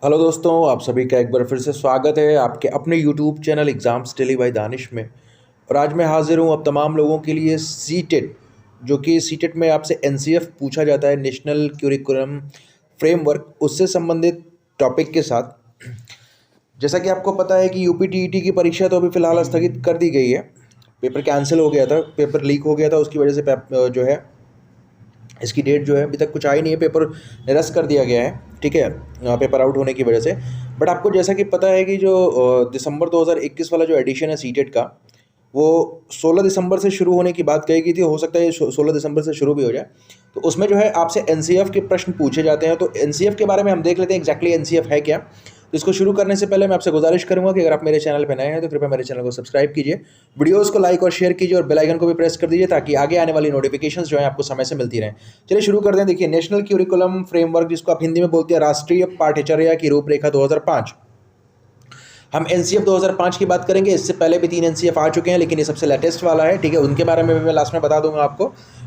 Hello दोस्तों, आप सभी का एक बार फिर से स्वागत है आपके अपने YouTube channel exams daily by Danish में। और आज मैं हाज़िर हूँ अब तमाम लोगों के लिए सीटेट, जो कि सीटेट में आपसे एनसीएफ पूछा जाता है, नेशनल क्यूरिकुलम फ्रेमवर्क, उससे संबंधित टॉपिक के साथ। जैसा कि आपको पता है कि यूपीटीईटी की परीक्षा तो अभी फ़िलहाल स्थगित कर दी गई है। पेपर कैंसिल हो गया था, पेपर लीक हो गया था, उसकी वजह से जो है इसकी डेट जो है अभी तक कुछ आई नहीं है, पेपर निरस्त कर दिया गया है। ठीक है, पेपर आउट होने की वजह से। बट आपको जैसा कि पता है कि जो दिसंबर 2021 वाला जो एडिशन है सीटेट का, वो 16 दिसंबर से शुरू होने की बात कही गई थी। हो सकता है ये 16 दिसंबर से शुरू भी हो जाए। तो उसमें जो है आपसे एनसीएफ के प्रश्न पूछे जाते हैं। तो एनसीएफ के बारे में हम देख लेते हैं एग्जैक्टली एनसीएफ है क्या। तो इसको शुरू करने से पहले मैं आपसे गुजारिश करूंगा कि अगर आप मेरे चैनल पर नए हैं तो कृपया मेरे चैनल को सब्सक्राइब कीजिए, वीडियोस को लाइक और शेयर कीजिए और बेल आइकन को भी प्रेस कर दीजिए ताकि आगे आने वाली नोटिफिकेशंस जो है आपको समय से मिलती रहें। चलिए शुरू करते हैं। देखिए, नेशनल क्यूरिकुलम फ्रेमवर्क, जिसको आप हिंदी में बोलते हैं राष्ट्रीय पाठ्यचर्या की रूपरेखा 2005। हम एनसीएफ 2005 की बात करेंगे। इससे पहले भी 3 एनसीएफ आ चुके हैं, लेकिन ये सबसे लेटेस्ट वाला है। ठीक है, उनके बारे में भी मैं लास्ट में बता दूंगा आपको।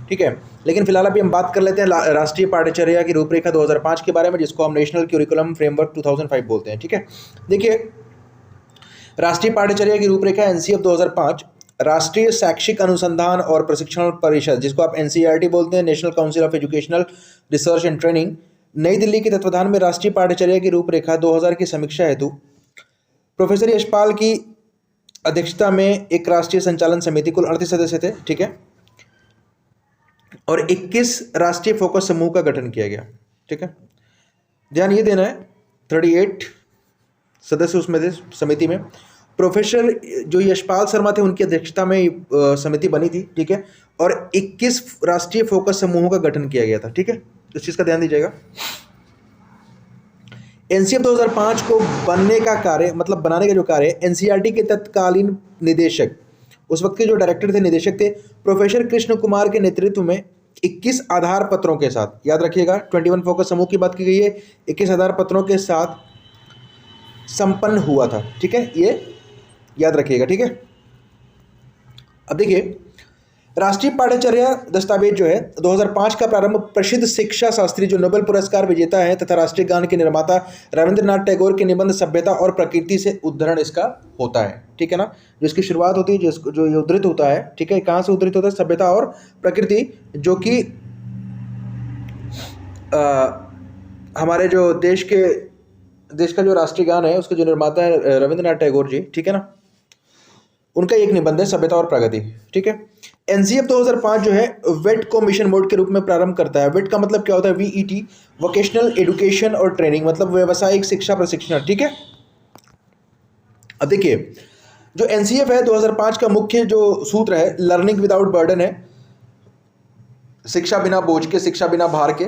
ठीक है, लेकिन फिलहाल अभी हम बात कर लेते हैं राष्ट्रीय पाठ्यचर्या की रूपरेखा 2005 के बारे में, जिसको हम नेशनल क्यूरिकुलम फ्रेमवर्क 2005 बोलते हैं। ठीक है, देखिए, राष्ट्रीय पाठ्यचर्या की रूपरेखा एनसीएफ 2005 राष्ट्रीय शैक्षिक अनुसंधान और प्रशिक्षण परिषद, जिसको आप एनसीईआरटी बोलते हैं, national council of educational research and training, नई दिल्ली के तत्वाधान में राष्ट्रीय पाठ्यचर्या की रूपरेखा 2000 की समीक्षा हेतु प्रोफेसर यशपाल की अध्यक्षता में एक राष्ट्रीय संचालन समिति, कुल 38 सदस्य थे। ठीक है, और 21 राष्ट्रीय फोकस समूह का गठन किया गया। ठीक है, ध्यान ये देना है, 38 सदस्य उसमें थे समिति में। प्रोफेसर जो यशपाल शर्मा थे, उनकी अध्यक्षता में समिति बनी थी। ठीक है, और 21 राष्ट्रीय फोकस समूहों का गठन किया गया था। ठीक है, इस चीज़ का ध्यान दीजिएगा। एनसीएफ 2005 को बनने का कार्य, मतलब बनाने का जो कार्य है, एनसीईआरटी के तत्कालीन निदेशक, उस वक्त के जो डायरेक्टर थे, निदेशक थे, प्रोफेसर कृष्ण कुमार के नेतृत्व में 21 आधार पत्रों के साथ, याद रखिएगा 21 फोकस समूह की बात की गई है, 21 आधार पत्रों के साथ संपन्न हुआ था। ठीक है, ये याद रखिएगा। ठीक है, अब देखिए, राष्ट्रीय पाठ्यचर्या दस्तावेज जो है 2005 का प्रारंभ प्रसिद्ध शिक्षा शास्त्री, जो नोबेल पुरस्कार विजेता है तथा राष्ट्रीय गान के निर्माता रविंद्रनाथ टैगोर के निबंध सभ्यता और प्रकृति से उद्धरण इसका होता है। ठीक है ना, जो इसकी शुरुआत होती है, जो ये उद्धृत होता है। ठीक है, कहाँ से उद्धृत होता है? सभ्यता और प्रकृति, जो कि हमारे जो देश का जो राष्ट्रीय गान है, उसके जो निर्माता है रविंद्रनाथ टैगोर जी। ठीक है ना, उनका एक निबंध है सभ्यता और प्रगति। ठीक है, एनसीएफ 2005 जो है वेट को मिशन मोड के रूप में प्रारंभ करता है। वेट का मतलब क्या होता है? वीईटी, वोकेशनल एजुकेशन और ट्रेनिंग, मतलब व्यावसायिक शिक्षा प्रशिक्षण। ठीक है, अब देखिए, जो एनसीएफ है 2005 का मुख्य जो सूत्र है, लर्निंग विदाउट बर्डन है, शिक्षा बिना बोझ के, शिक्षा बिना भार के,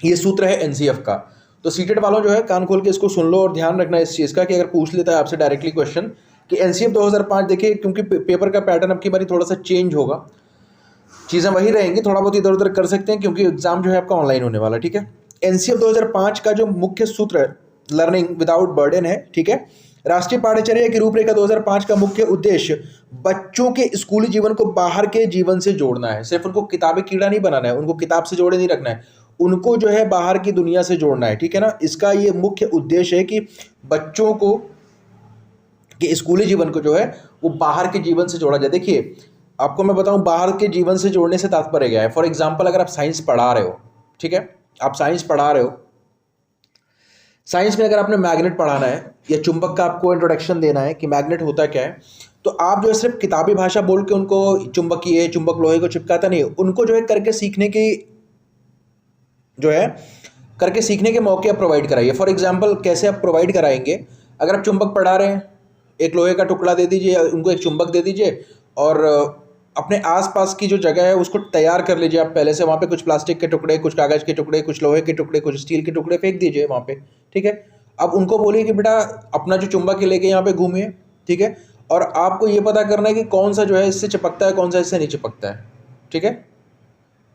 ये सूत्र है एनसीएफ का। तो सीटेट वालों जो है कान खोल के इसको सुन लो और ध्यान रखना इस चीज़ का कि अगर पूछ लेता है आपसे डायरेक्टली क्वेश्चन कि एनसीएफ 2005, देखिए, क्योंकि पेपर का पैटर्न अब की बारी थोड़ा सा चेंज होगा, चीज़ें वही रहेंगी, थोड़ा बहुत इधर उधर कर सकते हैं क्योंकि एग्जाम जो है आपका ऑनलाइन होने वाला है। ठीक है, एनसीएफ 2005 का जो मुख्य सूत्र है, लर्निंग विदाउट बर्डन है। ठीक है, राष्ट्रीय पाठ्यचर्या की रूपरेखा 2005 का मुख्य उद्देश्य बच्चों के स्कूली जीवन को बाहर के जीवन से जोड़ना है। सिर्फ उनको किताबी कीड़ा नहीं बनाना है, उनको किताब से जोड़े नहीं रखना है, उनको जो है बाहर की दुनिया से जोड़ना है। ठीक है ना, इसका ये मुख्य उद्देश्य है कि बच्चों को कि स्कूली जीवन को जो है वो बाहर के जीवन से जोड़ा जाए। देखिए, आपको मैं बताऊं, बाहर के जीवन से जोड़ने से तात्पर्य क्या है। फॉर एग्जांपल, अगर आप साइंस पढ़ा रहे हो, ठीक है, आप साइंस पढ़ा रहे हो, साइंस में अगर आपने मैग्नेट पढ़ाना है या चुंबक का आपको इंट्रोडक्शन देना है कि मैग्नेट होता क्या है, तो आप जो है सिर्फ किताबी भाषा बोल के उनको चुंबकीय, चुंबक लोहे को चिपकाता नहीं, उनको जो है करके सीखने के मौके आप प्रोवाइड कराइए। फॉर एग्जाम्पल, कैसे आप प्रोवाइड कराएंगे? अगर आप चुंबक पढ़ा रहे हैं, एक लोहे का टुकड़ा दे दीजिए, उनको एक चुंबक दे दीजिए और अपने आसपास की जो जगह है उसको तैयार कर लीजिए आप पहले से। वहाँ पे कुछ प्लास्टिक के टुकड़े, कुछ कागज़ के टुकड़े, कुछ लोहे के टुकड़े, कुछ स्टील के टुकड़े फेंक दीजिए वहाँ पे। ठीक है, अब उनको बोलिए कि बेटा अपना जो चुंबक लेके यहाँ पे घूमिए। ठीक है, और आपको ये पता करना है कि कौन सा जो है इससे चिपकता है, कौन सा इससे नहीं चिपकता है। ठीक है,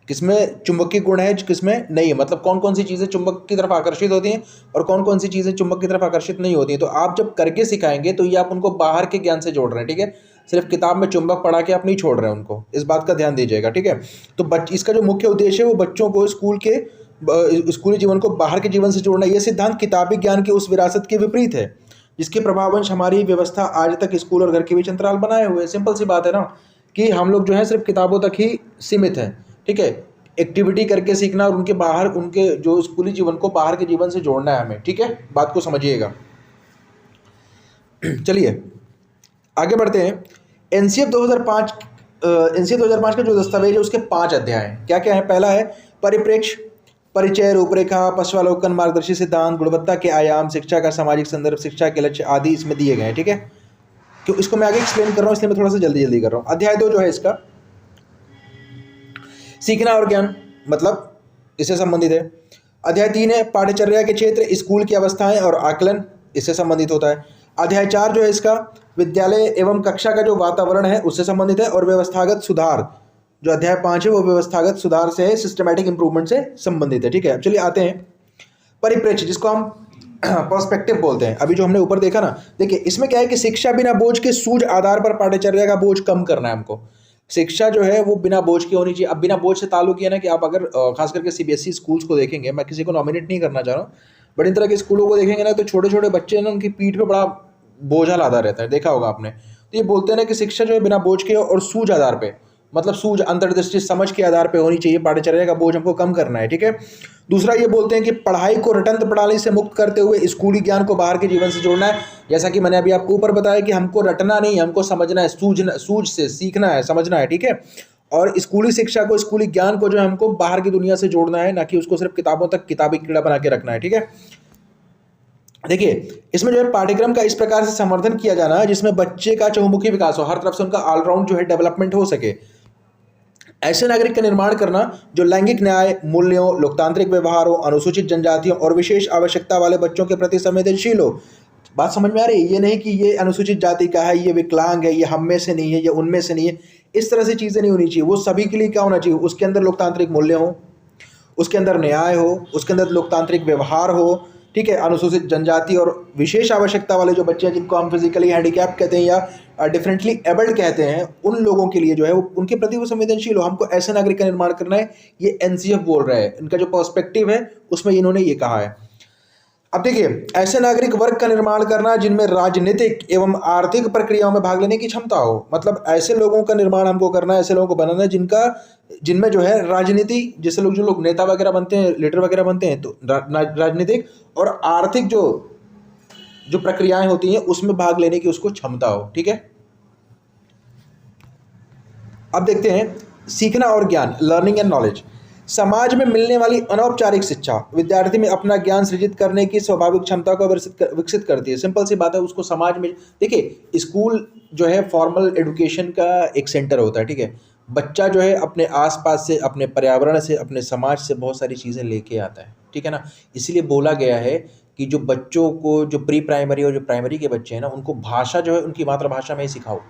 किसमें चुंबकीय गुण है, किसमें नहीं है, मतलब कौन कौन सी चीज़ें चुंबक की तरफ आकर्षित होती हैं और कौन कौन सी चीज़ें चुंबक की तरफ आकर्षित नहीं होती हैं। तो आप जब करके सिखाएंगे तो ये आप उनको बाहर के ज्ञान से जोड़ रहे हैं। ठीक है, सिर्फ किताब में चुंबक पढ़ा के आप नहीं छोड़ रहे हैं उनको, इस बात का ध्यान दीजिएगा। ठीक है, तो इसका जो मुख्य उद्देश्य है वो बच्चों को स्कूल के स्कूली जीवन को बाहर के जीवन से जोड़ना, यह सिद्धांत किताबी ज्ञान की उस विरासत के विपरीत है जिसके प्रभावंश हमारी व्यवस्था आज तक स्कूल और घर के बीच अंतराल बनाए हुए है। सिंपल सी बात है ना कि हम लोग जो है सिर्फ किताबों तक ही सीमित हैं, ठीक है। एक्टिविटी करके सीखना और उनके जो स्कूली जीवन को बाहर के जीवन से जोड़ना है हमें, ठीक है। बात को समझिएगा। चलिए आगे बढ़ते हैं। एनसीएफ 2005 का जो दस्तावेज है उसके 5 अध्याय हैं। क्या क्या है? पहला है परिप्रेक्ष्य, परिचय, रूपरेखा, पश्चावलोकन, मार्गदर्शी सिद्धांत, गुणवत्ता के आयाम, शिक्षा का सामाजिक संदर्भ, शिक्षा के लक्ष्य आदि इसमें दिए गए हैं, ठीक है। क्यों इसको मैं आगे एक्सप्लेन कर रहा हूँ इसलिए मैं थोड़ा सा जल्दी कर रहा हूँ। अध्याय 2 जो है इसका सीखना और ज्ञान, मतलब इससे संबंधित है। अध्याय 3 है पाठ्यचर्या के क्षेत्र, स्कूल की अवस्थाएं और आकलन, इससे संबंधित होता है। अध्याय 4 जो है इसका विद्यालय एवं कक्षा का जो वातावरण है उससे संबंधित है। और व्यवस्थागत सुधार जो अध्याय 5 है वो व्यवस्थागत सुधार से है, सिस्टमैटिक इंप्रूवमेंट से संबंधित है, ठीक है। अब चलिए आते हैं परिप्रेक्ष्य, जिसको हम पर्सपेक्टिव बोलते हैं। अभी जो हमने ऊपर देखा ना, देखिए इसमें क्या है कि शिक्षा बिना बोझ के सूझ आधार पर पाठ्यचर्या का बोझ कम करना है हमको। शिक्षा जो है वो बिना बोझ की होनी चाहिए। अब बिना बोझ से ताल्लुक ये ना कि आप अगर खास करके सीबीएसई स्कूल्स को देखेंगे, मैं किसी को नॉमिनेट नहीं करना चाह रहा हूँ, बट इन तरह के स्कूलों को देखेंगे ना तो छोटे छोटे बच्चे ना उनकी पीठ पे बड़ा बोझा लादा रहता है, देखा होगा आपने। तो ये बोलते हैं ना कि शिक्षा जो है बिना बोझ के और सूझ आधार पे, मतलब सूझ, अंतर्दृष्टि, समझ के आधार पे होनी चाहिए। पाठ्यचर्या का बोझ हमको कम करना है, ठीक है। दूसरा ये बोलते हैं कि पढ़ाई को रटंत प्रणाली से मुक्त करते हुए स्कूली ज्ञान को बाहर के जीवन से जोड़ना है। जैसा कि मैंने अभी आपको ऊपर बताया कि हमको रटना नहीं, हमको समझना है, सूझ से सीखना है, समझना है, ठीक है। और स्कूली शिक्षा को, स्कूली ज्ञान को जो है हमको बाहर की दुनिया से जोड़ना है, ना कि उसको सिर्फ किताबों तक किताबी कीड़ा बना के रखना है, ठीक है। देखिए इसमें जो है पाठ्यक्रम का इस प्रकार से संवर्धन किया जाना है जिसमें बच्चे का चहुमुखी विकास हो, हर तरफ से उनका ऑलराउंड जो है डेवलपमेंट हो सके। ऐसे नागरिक का निर्माण करना जो लैंगिक न्याय, मूल्यों, लोकतांत्रिक व्यवहारों, अनुसूचित जनजातियों और विशेष आवश्यकता वाले बच्चों के प्रति संवेदनशील हो। बात समझ में आ रही है? ये नहीं कि ये अनुसूचित जाति का है, ये विकलांग है, ये हम में से नहीं है, ये उनमें से नहीं है, इस तरह से चीज़ें नहीं होनी चाहिए। वो सभी के लिए क्या होना चाहिए? उसके अंदर लोकतांत्रिक मूल्य हो, उसके अंदर न्याय हो, उसके अंदर लोकतांत्रिक व्यवहार हो, ठीक है। अनुसूचित जनजाति और विशेष आवश्यकता वाले जो बच्चे हैं जिनको हम फिजिकली हैंडीकैप कहते हैं या डिफरेंटली एबल्ड कहते हैं, उन लोगों के लिए जो है वो उनके प्रति वो संवेदनशील हो। हमको ऐसे नागरिक का निर्माण करना है, ये एनसीएफ बोल रहा है। इनका जो पर्सपेक्टिव है उसमें इन्होंने ये कहा है। अब देखिए ऐसे नागरिक वर्ग का निर्माण करना जिनमें राजनीतिक एवं आर्थिक प्रक्रियाओं में भाग लेने की क्षमता हो, मतलब ऐसे लोगों का निर्माण हमको करना है, ऐसे लोगों को बनाना है जिनमें जो है राजनीति, जैसे लोग जो लोग नेता वगैरह बनते हैं, लीडर वगैरह बनते हैं, तो राजनीतिक और आर्थिक जो प्रक्रियाएं होती हैं उसमें भाग लेने की उसको क्षमता हो, ठीक है। अब देखते हैं सीखना और ज्ञान, लर्निंग एंड नॉलेज। समाज में मिलने वाली अनौपचारिक शिक्षा विद्यार्थी में अपना ज्ञान सृजित करने की स्वाभाविक क्षमता को विकसित करती है। सिंपल सी बात है, उसको समाज में, देखिए स्कूल जो है फॉर्मल एजुकेशन का एक सेंटर होता है, ठीक है। बच्चा जो है अपने आसपास से, अपने पर्यावरण से, अपने समाज से बहुत सारी चीज़ें लेके आता है, ठीक है ना। इसीलिए बोला गया है कि जो बच्चों को, जो प्री प्राइमरी और जो प्राइमरी के बच्चे हैं ना, उनको भाषा जो है उनकी मातृभाषा में ही सिखाओ,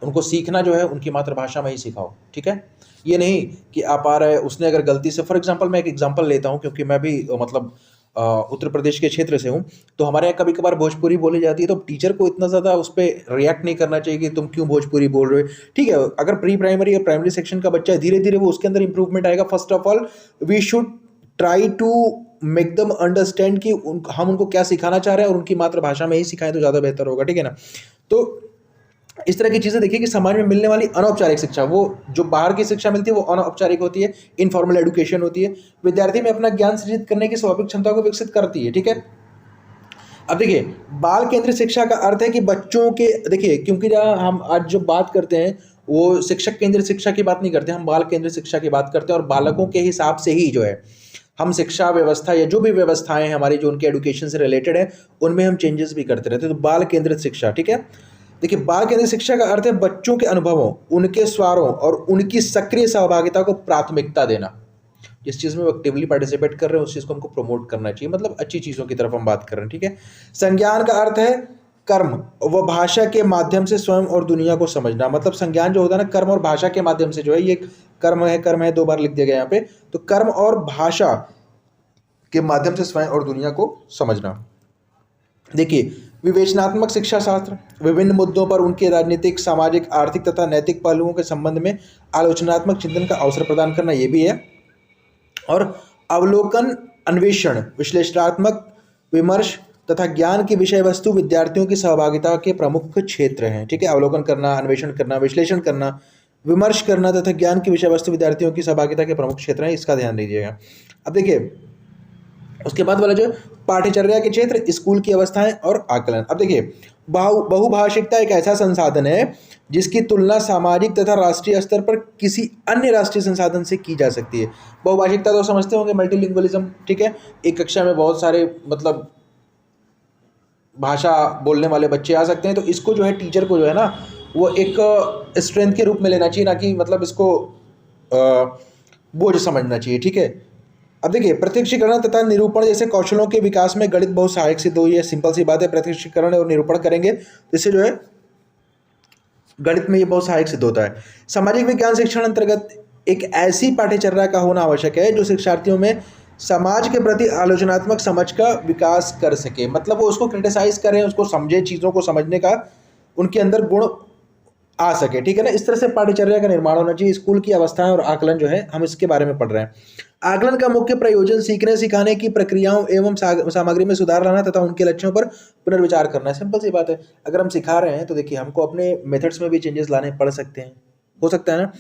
उनको सीखना जो है उनकी मातृभाषा में ही सिखाओ, ठीक है। ये नहीं कि आप आ रहे, उसने अगर गलती से, फॉर एग्जांपल मैं एक एग्जांपल लेता हूँ क्योंकि मैं भी मतलब उत्तर प्रदेश के क्षेत्र से हूँ, तो हमारे यहाँ कभी कभार भोजपुरी बोली जाती है, तो टीचर को इतना ज़्यादा उस पर रिएक्ट नहीं करना चाहिए कि तुम क्यों भोजपुरी बोल रहे हो, ठीक है। अगर प्री प्राइमरी और प्राइमरी सेक्शन का बच्चा है, धीरे धीरे वो उसके अंदर इंप्रूवमेंट आएगा। First of all we should try to make them understand कि हम उनको क्या सिखाना चाह रहे हैं और उनकी मातृभाषा में ही सिखाएं तो ज़्यादा बेहतर होगा, ठीक है ना। तो इस तरह की चीज़ें देखिए कि समाज में मिलने वाली अनौपचारिक शिक्षा, वो जो बाहर की शिक्षा मिलती है वो अनौपचारिक होती है, इनफॉर्मल एजुकेशन होती है, विद्यार्थी में अपना ज्ञान सृजित करने की स्वाभाविक क्षमता को विकसित करती है, ठीक है। अब देखिए बाल केंद्रित शिक्षा का अर्थ है कि बच्चों के, देखिए क्योंकि जहाँ हम आज जो बात करते हैं वो शिक्षक केंद्रित शिक्षा की बात नहीं करते, हम बाल केंद्रित शिक्षा की बात करते हैं। और बालकों के हिसाब से ही जो है हम शिक्षा व्यवस्था या जो भी व्यवस्थाएं हैं हमारी जो उनके एजुकेशन से रिलेटेड है उनमें हम चेंजेस भी करते रहते हैं। तो बाल केंद्रित शिक्षा, ठीक है। देखिए बाल केंद्रित शिक्षा का अर्थ है बच्चों के अनुभवों, उनके स्वारों और उनकी सक्रिय सहभागिता को प्राथमिकता देना। जिस चीज़ में वो एक्टिवली पार्टिसिपेट कर रहे हैं उस चीज़ को हमको प्रमोट करना चाहिए, मतलब अच्छी चीज़ों की तरफ हम बात कर रहे हैं, ठीक है। संज्ञान का अर्थ है कर्म व भाषा के माध्यम से स्वयं और दुनिया को समझना, मतलब संज्ञान जो होता है ना, कर्म और भाषा के माध्यम से जो है, ये कर्म है 2 बार लिख दिया गया यहाँ पे, तो कर्म और भाषा के माध्यम से स्वयं और दुनिया को समझना। देखिए विवेचनात्मक शिक्षा शास्त्र विभिन्न मुद्दों पर उनके राजनीतिक, सामाजिक, आर्थिक तथा नैतिक पहलुओं के संबंध में आलोचनात्मक चिंतन का अवसर प्रदान करना, ये भी है। और अवलोकन, अन्वेषण, विश्लेषणात्मक विमर्श तथा ज्ञान की विषय वस्तु विद्यार्थियों की सहभागिता के प्रमुख क्षेत्र हैं। ठीक है, अवलोकन करना, अन्वेषण करना, विश्लेषण करना, विमर्श करना तथा ज्ञान की विषय वस्तु विद्यार्थियों की सहभागिता के प्रमुख क्षेत्र हैं, इसका ध्यान दीजिएगा। अब देखिए उसके बाद वाला जो पाठ्यचर्या के क्षेत्र, स्कूल की अवस्थाएं और आकलन। अब देखिए बहुभाषिकता एक ऐसा संसाधन है जिसकी तुलना सामाजिक तथा राष्ट्रीय स्तर पर किसी अन्य राष्ट्रीय संसाधन से की जा सकती है। बहुभाषिकता तो समझते होंगे, मल्टीलिंगुअलिज्म। ठीक है, एक कक्षा में बहुत सारे मतलब भाषा बोलने वाले बच्चे आ सकते हैं, तो इसको जो है टीचर को जो है ना वो एक स्ट्रेंथ के रूप में लेना चाहिए, ना कि मतलब इसको बोझ समझना चाहिए। ठीक है, अब देखिए प्रत्यक्षीकरण तथा निरूपण जैसे कौशलों के विकास में गणित बहुत सहायक सिद्ध हुई है। सिंपल सी बात है, प्रत्यक्षीकरण और निरूपण करेंगे तो इससे जो है गणित में ये बहुत सहायक सिद्ध होता है। सामाजिक विज्ञान शिक्षण अंतर्गत एक ऐसी पाठ्यचर्या का होना आवश्यक है जो शिक्षार्थियों में समाज के प्रति आलोचनात्मक समझ का विकास कर सके। मतलब वो उसको क्रिटिसाइज करें, उसको समझे, चीज़ों को समझने का उनके अंदर गुण आ सके। ठीक है ना, इस तरह से पाठ्यचर्या का निर्माण होना चाहिए। स्कूल की अवस्थाएं और आकलन जो है हम इसके बारे में पढ़ रहे हैं। आकलन का मुख्य प्रयोजन सीखने सिखाने की प्रक्रियाओं एवं सामग्री में सुधार लाना तथा उनके लक्ष्यों पर पुनर्विचार करना है। सिंपल सी बात है, अगर हम सिखा रहे हैं तो देखिए हमको अपने मेथड्स में भी चेंजेस लाने पड़ सकते हैं, हो सकता है ना।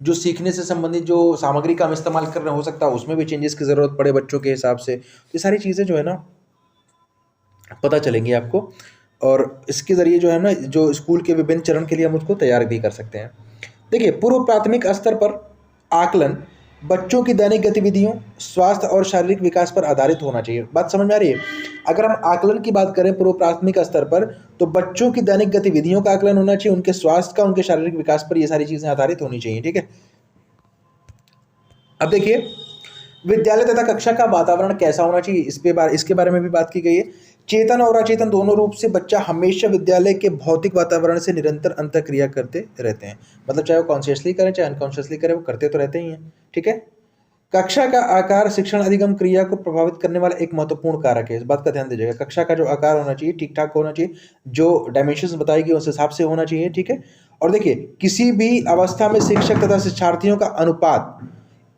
जो सीखने से संबंधित जो सामग्री का हम इस्तेमाल कर रहे हैं, हो सकता है उसमें भी चेंजेस की ज़रूरत पड़े बच्चों के हिसाब से। ये सारी चीज़ें जो है ना पता चलेंगी आपको, और इसके ज़रिए जो है ना जो स्कूल के विभिन्न चरण के लिए हम उसको तैयार भी कर सकते हैं। देखिए पूर्व प्राथमिक स्तर पर आकलन बच्चों की दैनिक गतिविधियों, स्वास्थ्य और शारीरिक विकास पर आधारित होना चाहिए। बात समझ में आ रही है? अगर हम आकलन की बात करें पूर्व प्राथमिक स्तर पर, तो बच्चों की दैनिक गतिविधियों का आकलन होना चाहिए, उनके स्वास्थ्य का, उनके शारीरिक विकास पर ये सारी चीज़ें आधारित होनी चाहिए। ठीक है, अब देखिए विद्यालय तथा कक्षा का वातावरण कैसा होना चाहिए, इसके बारे में भी बात की गई है। चेतन और अचेतन दोनों रूप से बच्चा हमेशा विद्यालय के भौतिक वातावरण से निरंतर अंतःक्रिया करते रहते हैं। मतलब चाहे वो कॉन्शियसली करें चाहे अनकॉन्शियसली करें, वो करते तो रहते ही हैं। ठीक है, कक्षा का आकार शिक्षण अधिगम क्रिया को प्रभावित करने वाला एक महत्वपूर्ण कारक है। इस बात का ध्यान दीजिएगा। कक्षा का जो आकार होना चाहिए ठीक ठाक होना चाहिए, जो डायमेंशंस बताई गई उस हिसाब से होना चाहिए। ठीक है, और देखिए किसी भी अवस्था में शिक्षक तथा शिक्षार्थियों का अनुपात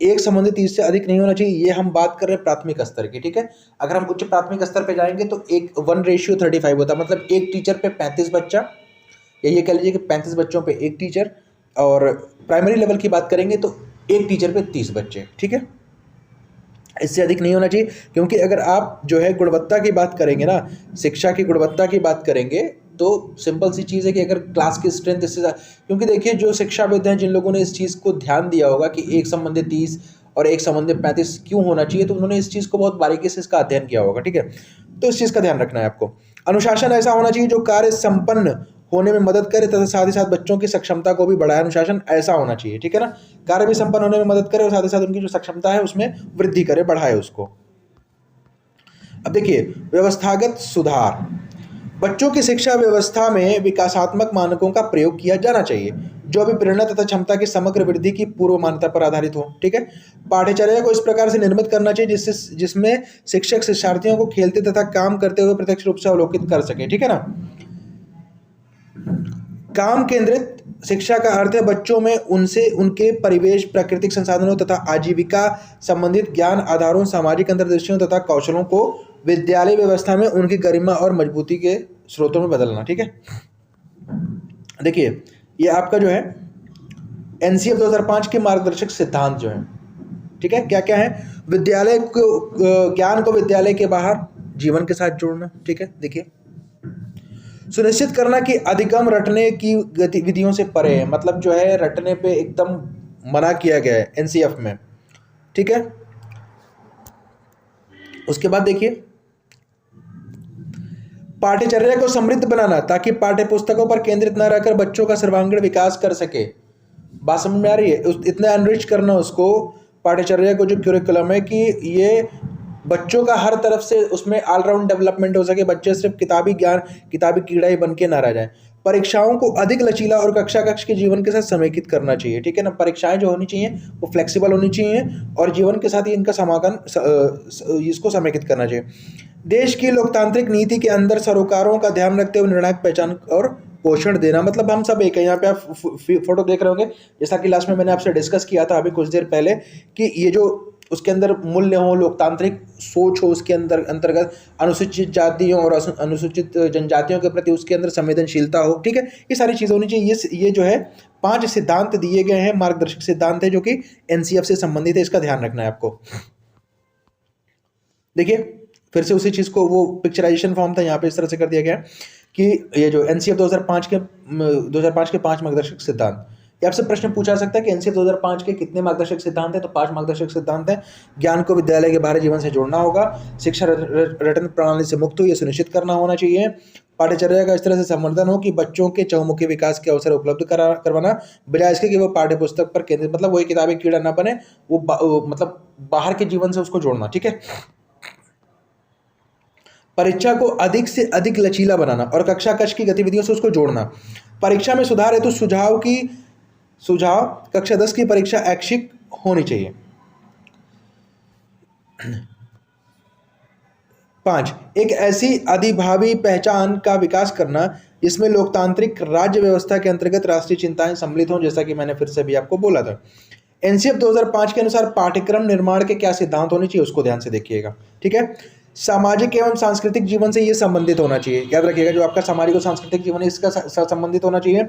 एक संबंधित 30 से अधिक नहीं होना चाहिए। ये हम बात कर रहे हैं प्राथमिक स्तर की। ठीक है, अगर हम उच्च प्राथमिक स्तर पे जाएंगे तो एक 1:35 होता है, मतलब एक टीचर पे 35 बच्चा, या ये कह लीजिए कि 35 बच्चों पे एक टीचर। और प्राइमरी लेवल की बात करेंगे तो एक टीचर पे 30 बच्चे। ठीक है, इससे अधिक नहीं होना चाहिए, क्योंकि अगर आप जो है गुणवत्ता की बात करेंगे ना, शिक्षा की गुणवत्ता की बात करेंगे, तो सिंपल सी चीज़ है कि अगर क्लास की स्ट्रेंथ इससे ज़्यादा, क्योंकि देखिए जो शिक्षाविद हैं जिन लोगों ने इस चीज़ को ध्यान दिया होगा कि एक संबंधित 30 और एक संबंधित 35 क्यों होना चाहिए, तो उन्होंने इस चीज़ को बहुत बारीकी से इसका अध्ययन किया होगा। ठीक है, तो इस चीज़ का ध्यान रखना है आपको। अनुशासन ऐसा होना चाहिए जो कार्य संपन्न होने में मदद करे तथा साथ ही साथ बच्चों की सक्षमता को भी बढ़ाए। अनुशासन ऐसा होना चाहिए, ठीक है ना, कार्य भी संपन्न होने में मदद करे और साथ ही साथ उनकी जो सक्षमता है उसमें वृद्धि करे, बढ़ाए उसको। अब देखिए व्यवस्थागत सुधार, बच्चों की शिक्षा व्यवस्था में विकासात्मक मानकों का प्रयोग किया जाना चाहिए जो भी प्रेरणा तथा क्षमता की समग्र वृद्धि की पूर्व मान्यता पर आधारित हो। ठीक है, पाठ्यचर्या को इस प्रकार से निर्मित करना चाहिए जिसमें शिक्षक शिक्षार्थियों को खेलते तथा काम करते हुए प्रत्यक्ष रूप से अवलोकित कर सके। ठीक है ना, काम केंद्रित शिक्षा का अर्थ है बच्चों में उनसे उनके परिवेश, प्राकृतिक संसाधनों तथा आजीविका संबंधित ज्ञान आधारों, सामाजिक अंतर्दृष्टियों तथा कौशलों को विद्यालय व्यवस्था में उनकी गरिमा और मजबूती के स्रोतों में बदलना। ठीक है, देखिए ये आपका जो है एनसीएफ 2005 के मार्गदर्शक सिद्धांत जो है, ठीक है, क्या क्या है, विद्यालय को ज्ञान को विद्यालय के बाहर जीवन के साथ जोड़ना। ठीक है, देखिए सुनिश्चित करना कि अधिगम रटने की गतिविधियों से परे है, मतलब जो है रटने पे एकदम मना किया गया है एनसीएफ में। ठीक है, उसके बाद देखिए पाठ्यचर्या को समृद्ध बनाना ताकि पाठ्य पुस्तकों पर केंद्रित न रहकर बच्चों का सर्वांगीण विकास कर सके। बात समझ में आ रही है? इतना एनरिच करना उसको पाठ्यचर्या को, जो क्यूरिकुलम है, कि ये बच्चों का हर तरफ से उसमें ऑलराउंड डेवलपमेंट हो सके, बच्चे सिर्फ किताबी ज्ञान, किताबी कीड़ा ही बन के ना रह जाए। परीक्षाओं को अधिक लचीला और कक्षा कक्ष के जीवन के साथ समेकित करना चाहिए। ठीक है ना, परीक्षाएं जो होनी चाहिए वो फ्लेक्सिबल होनी चाहिए और जीवन के साथ ही इनका इसको समेकित करना चाहिए। देश की लोकतांत्रिक नीति के अंदर सरोकारों का ध्यान रखते हुए निर्णायक पहचान और पोषण देना, मतलब हम सब एक है। यहाँ पे आप फोटो देख रहे होंगे, जैसा कि लास्ट में मैंने आपसे डिस्कस किया था अभी कुछ देर पहले, कि ये जो उसके अंदर मूल्य हो, लोकतांत्रिक सोच हो उसके अंदर अंतर्गत, अनुसूचित जातियों और अनुसूचित जनजातियों के प्रति उसके अंदर संवेदनशीलता हो, ठीक है। ये सारी चीज़ें होनी चाहिए। ये जो है 5 सिद्धांत दिए गए हैं, मार्गदर्शक सिद्धांत है जो कि एनसीएफ से संबंधित है, इसका ध्यान रखना है आपको। देखिए फिर से उसी चीज़ को, वो पिक्चराइजेशन फॉर्म था, यहाँ पे इस तरह से कर दिया गया कि ये जो एनसीएफ 2005 के 5 मार्गदर्शक सिद्धांत, ये आपसे प्रश्न पूछा जा सकता है कि एनसीएफ 2005 के कितने मार्गदर्शक सिद्धांत हैं, तो 5 मार्गदर्शक सिद्धांत हैं। ज्ञान को विद्यालय के बाहरी जीवन से जोड़ना होगा, शिक्षा रटन प्रणाली से मुक्त हो, ये सुनिश्चित करना होना चाहिए, पाठ्यचर्या का इस तरह से संवर्धन हो कि बच्चों के चहुमुखी विकास के अवसर उपलब्ध करवाना, बजाय इसके कि वो पाठ्य पुस्तक पर केंद्रित, मतलब वही किताबें कीड़ा ना बने, वो मतलब बाहर के जीवन से उसको जोड़ना, ठीक है। परीक्षा को अधिक से अधिक लचीला बनाना और कक्षा कक्ष की गतिविधियों से उसको जोड़ना। परीक्षा में सुधार है तो सुझाव कक्षा 10 की परीक्षा ऐच्छिक होनी चाहिए। 5, एक ऐसी अधिभावी पहचान का विकास करना जिसमें लोकतांत्रिक राज्य व्यवस्था के अंतर्गत राष्ट्रीय चिंताएं सम्मिलित हों, जैसा कि मैंने फिर से भी आपको बोला था। एनसीएफ 2005 के अनुसार पाठ्यक्रम निर्माण के क्या सिद्धांत होने चाहिए, उसको ध्यान से देखिएगा, ठीक है। सामाजिक एवं सांस्कृतिक जीवन से ये संबंधित होना चाहिए, याद रखिएगा, जो आपका सामाजिक और सांस्कृतिक जीवन है इसका संबंधित होना चाहिए।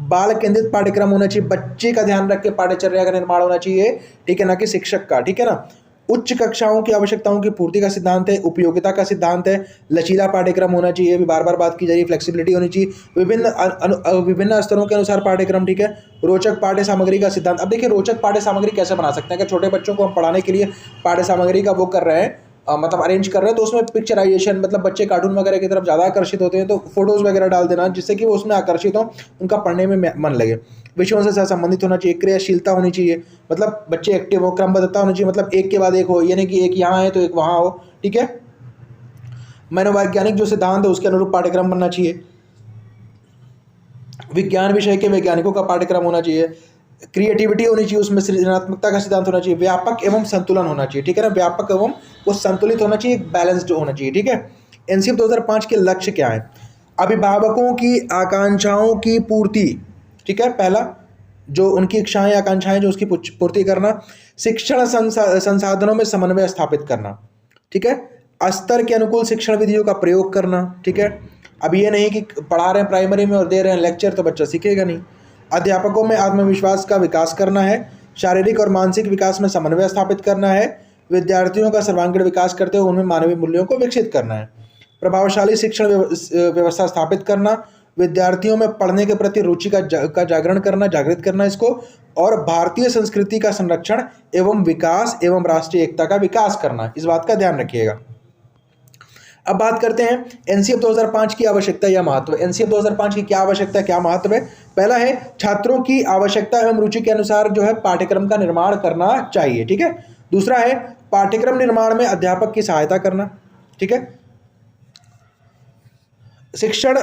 बाल केंद्रित पाठ्यक्रम होना चाहिए, बच्चे का ध्यान रख के पाठ्यचर्या का निर्माण होना चाहिए, ठीक है, ना कि शिक्षक का, ठीक है ना। उच्च कक्षाओं की आवश्यकताओं की पूर्ति का सिद्धांत है, उपयोगिता का सिद्धांत है, लचीला पाठ्यक्रम होना चाहिए, अभी बार बार बात की जा रही है, फ्लेक्सिबिलिटी होनी चाहिए, विभिन्न स्तरों के अनुसार पाठ्यक्रम, ठीक है। रोचक पाठ्य सामग्री का सिद्धांत, अब देखिए रोचक पाठ्य सामग्री कैसे बना सकते हैं, अगर छोटे बच्चों को हम पढ़ाने के लिए पाठ्य सामग्री का वो कर रहे हैं, मतलब अरेंज कर रहे हैं, तो उसमें पिक्चराइजेशन, मतलब बच्चे कार्टून वगैरह की तरफ ज़्यादा आकर्षित होते हैं, तो फोटोज़ वगैरह डाल देना जिससे कि वो उसमें आकर्षित हो, उनका पढ़ने में मन लगे। विषयों से संबंधित होना चाहिए, क्रियाशीलता होनी चाहिए, मतलब बच्चे एक्टिव हो, क्रमबद्धता होनी चाहिए, मतलब एक के बाद एक हो, ये नहीं कि एक यहाँ है तो एक वहाँ हो, ठीक है। मनोवैज्ञानिक जो सिद्धांत है उसके अनुरूप पाठ्यक्रम बनना चाहिए। विज्ञान विषय के वैज्ञानिकों का पाठ्यक्रम होना चाहिए। क्रिएटिविटी होनी चाहिए, उसमें सृजनात्मकता का सिद्धांत होना चाहिए। व्यापक एवं संतुलन होना चाहिए, ठीक है ना, व्यापक एवं वो संतुलित होना चाहिए, बैलेंस्ड होना चाहिए, ठीक है। एनसीएफ 2005 के लक्ष्य क्या है? अभिभावकों की आकांक्षाओं की पूर्ति, ठीक है, पहला जो उनकी इच्छाएं आकांक्षाएं जो उसकी पूर्ति करना। शिक्षण संसाधनों में समन्वय स्थापित करना, ठीक है। स्तर के अनुकूल शिक्षण विधियों का प्रयोग करना, ठीक है। अब ये नहीं कि पढ़ा रहे हैं प्राइमरी में और दे रहे हैं लेक्चर तो बच्चा सीखेगा नहीं। अध्यापकों में आत्मविश्वास का विकास करना है, शारीरिक और मानसिक विकास में समन्वय स्थापित करना है, विद्यार्थियों का सर्वांगीण विकास करते हुए उनमें मानवीय मूल्यों को विकसित करना है, प्रभावशाली शिक्षण व्यवस्था स्थापित करना, विद्यार्थियों में पढ़ने के प्रति रुचि का जागरण करना, जागृत करना इसको, और भारतीय संस्कृति का संरक्षण एवं विकास एवं राष्ट्रीय एकता का विकास करना, इस बात का ध्यान रखिएगा। अब बात करते हैं एनसीएफ 2005 की आवश्यकता या महत्व। एनसीएफ 2005 की क्या आवश्यकता, क्या महत्व है? पहला है छात्रों की आवश्यकता एवं रुचि के अनुसार जो है पाठ्यक्रम का निर्माण करना चाहिए, ठीक है। दूसरा है पाठ्यक्रम निर्माण में अध्यापक की सहायता करना, ठीक है। शिक्षण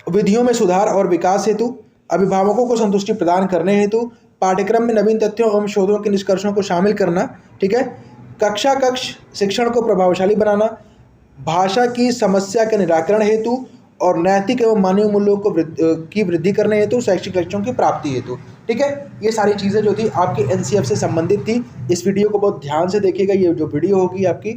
विधियों में सुधार और विकास हेतु, अभिभावकों को संतुष्टि प्रदान करने हेतु पाठ्यक्रम में नवीन तथ्यों एवं शोधों के निष्कर्षों को शामिल करना, ठीक है। कक्षा कक्ष शिक्षण को प्रभावशाली बनाना, भाषा की समस्या के निराकरण हेतु और नैतिक एवं मानवीय मूल्यों की वृद्धि करने हेतु शैक्षिक लक्ष्यों की प्राप्ति हेतु, ठीक है। ये सारी चीज़ें जो थी आपकी एनसीएफ से संबंधित थी। इस वीडियो को बहुत ध्यान से देखिएगा, ये जो वीडियो होगी आपकी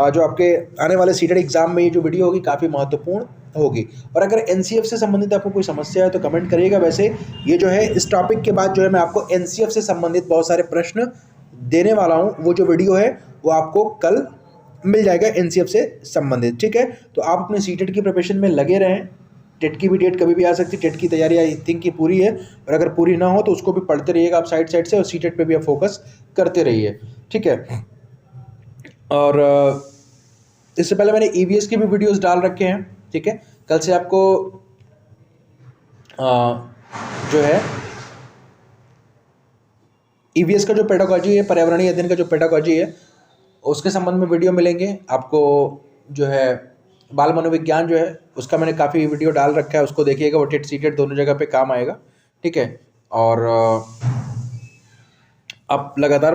जो आपके आने वाले सीटेट एग्जाम में ये जो वीडियो होगी काफ़ी महत्वपूर्ण होगी। और अगर एनसीएफ से संबंधित आपको कोई समस्या है तो कमेंट करिएगा। वैसे ये जो है इस टॉपिक के बाद जो है मैं आपको एनसीएफ से संबंधित बहुत सारे प्रश्न देने वाला हूँ, वो जो वीडियो है वो आपको कल मिल जाएगा एनसीएफ से संबंधित, ठीक है। तो आप अपने सीटेट की प्रिपरेशन में लगे रहें। टेट की भी डेट कभी भी आ सकती है, टेट की तैयारी आई थिंक कि पूरी है, और अगर पूरी ना हो तो उसको भी पढ़ते रहिएगा आप साइड से, और सीटेट पे भी आप फोकस करते रहिए, ठीक है। और इससे पहले मैंने ईवीएस की भी वीडियोस डाल रखे हैं, ठीक है। कल से आपको जो है ईवीएस का जो पेडागॉजी है, पर्यावरणीय अध्ययन का जो पेडागॉजी है, उसके संबंध में वीडियो मिलेंगे आपको। जो है बाल मनोविज्ञान जो है उसका मैंने काफ़ी वीडियो डाल रखा है, उसको देखिएगा, वो टेट सीटेट दोनों जगह पे काम आएगा, ठीक है। और आप लगातार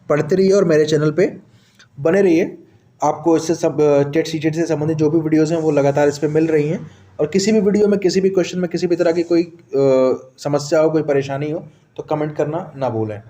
पढ़ते रहिए और मेरे चैनल पे बने रहिए। आपको इससे सब टेट सीटेट से संबंधित जो भी वीडियोज़ हैं वो लगातार इस पर मिल रही हैं। और किसी भी वीडियो में, किसी भी क्वेश्चन में, किसी भी तरह की कोई समस्या हो, कोई परेशानी हो तो कमेंट करना ना भूलें।